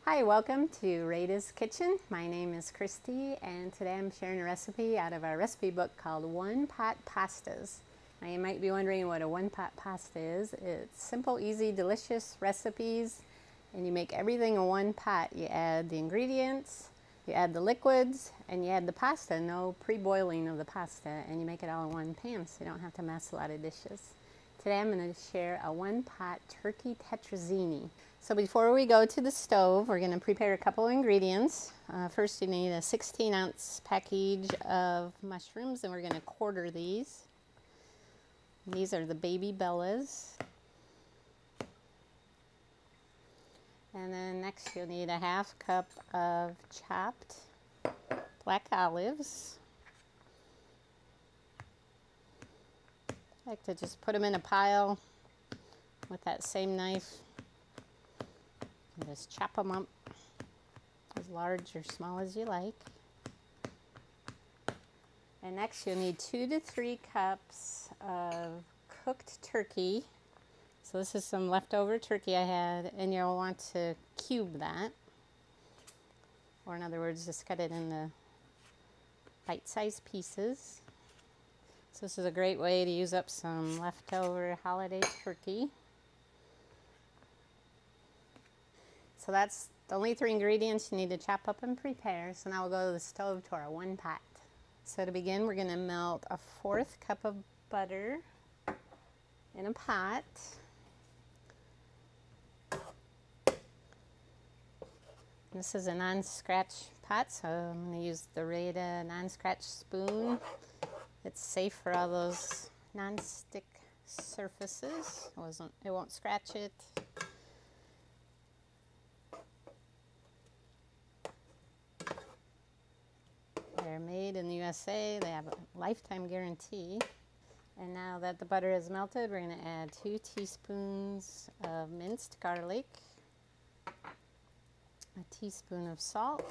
Hi, welcome to Rada's Kitchen. My name is Kristy, and today I'm sharing a recipe out of our recipe book called One Pot Pastas. Now you might be wondering what a one pot pasta is. It's simple, easy, delicious recipes, and you make everything in one pot. You add the ingredients, you add the liquids, and you add the pasta. No pre-boiling of the pasta, and you make it all in one pan so you don't have to mess a lot of dishes. Today I'm going to share a one pot turkey tetrazzini. So before we go to the stove, we're going to prepare a couple of ingredients. First you need a 16-ounce package of mushrooms, and we're going to quarter these. These are the baby bellas. And then next you'll need a half cup of chopped black olives. I like to just put them in a pile with that same knife and just chop them up as large or small as you like. And next you'll need 2 to 3 cups of cooked turkey. So this is some leftover turkey I had, and you'll want to cube that. Or in other words, just cut it into bite-sized pieces. So this is a great way to use up some leftover holiday turkey. So that's the only 3 ingredients you need to chop up and prepare. So now we'll go to the stove to our one pot. So to begin, we're going to melt a 1/4 cup of butter in a pot. This is a non-scratch pot, so I'm going to use the Rada non-scratch spoon. It's safe for all those non-stick surfaces. It won't scratch it. They're made in the USA. They have a lifetime guarantee. And now that the butter is melted, we're going to add 2 teaspoons of minced garlic, a teaspoon of salt,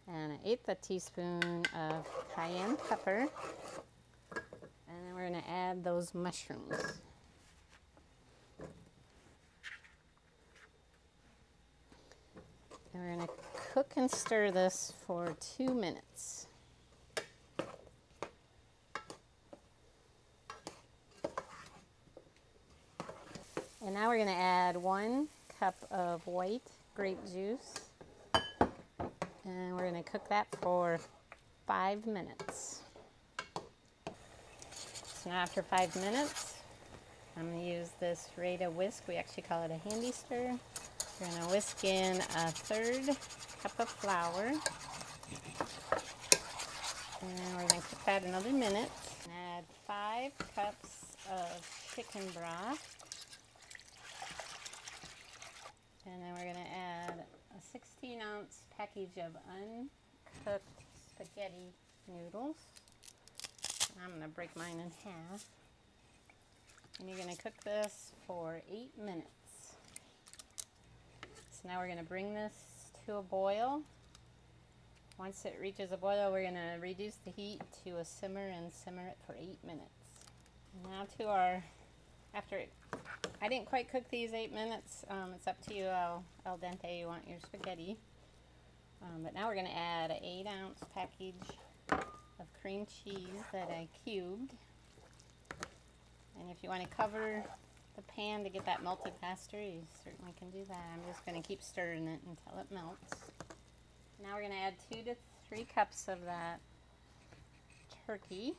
and 1/8 teaspoon of cayenne pepper. And then we're going to add those mushrooms. And we're going to cook and stir this for 2 minutes. And now we're going to add 1 cup of white grape juice. And we're going to cook that for 5 minutes. So now after 5 minutes, I'm going to use this Rada whisk. We actually call it a handy stir. We're going to whisk in a 1/3 cup of flour. And we're going to cook that another minute. And add 5 cups of chicken broth. And then we're going to add a 16-ounce package of uncooked spaghetti noodles. I'm going to break mine in half. And you're going to cook this for 8 minutes. So now we're going to bring this to a boil. Once it reaches a boil, we're going to reduce the heat to a simmer and simmer it for 8 minutes. Now to our, I didn't quite cook these 8 minutes. It's up to you how al dente you want your spaghetti. But now we're going to add an 8-ounce package of cream cheese that I cubed. And if you want to cover the pan to get that melted faster, you certainly can do that. I'm just going to keep stirring it until it melts. Now we're going to add 2 to 3 cups of that turkey.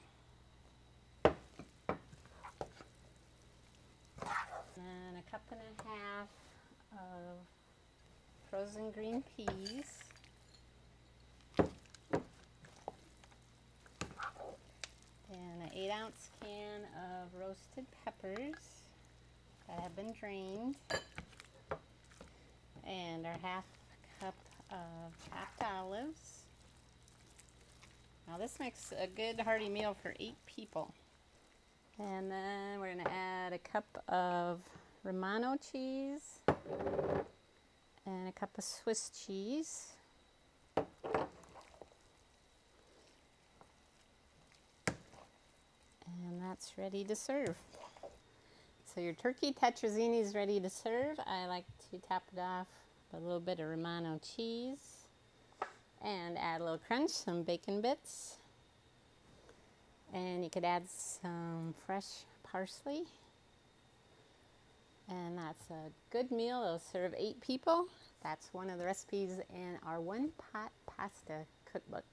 And 1.5 cups of frozen green peas. And an 8-ounce can of roasted peppers that have been drained. And our 1/2 cup of chopped olives. Now this makes a good hearty meal for 8 people. And then we're going to add a cup of Romano cheese and a cup of Swiss cheese. And that's ready to serve. So your turkey tetrazzini is ready to serve. I like to top it off a little bit of Romano cheese, and add a little crunch, some bacon bits. And you could add some fresh parsley. And that's a good meal. It'll serve 8 people. That's one of the recipes in our One Pot Pasta cookbook.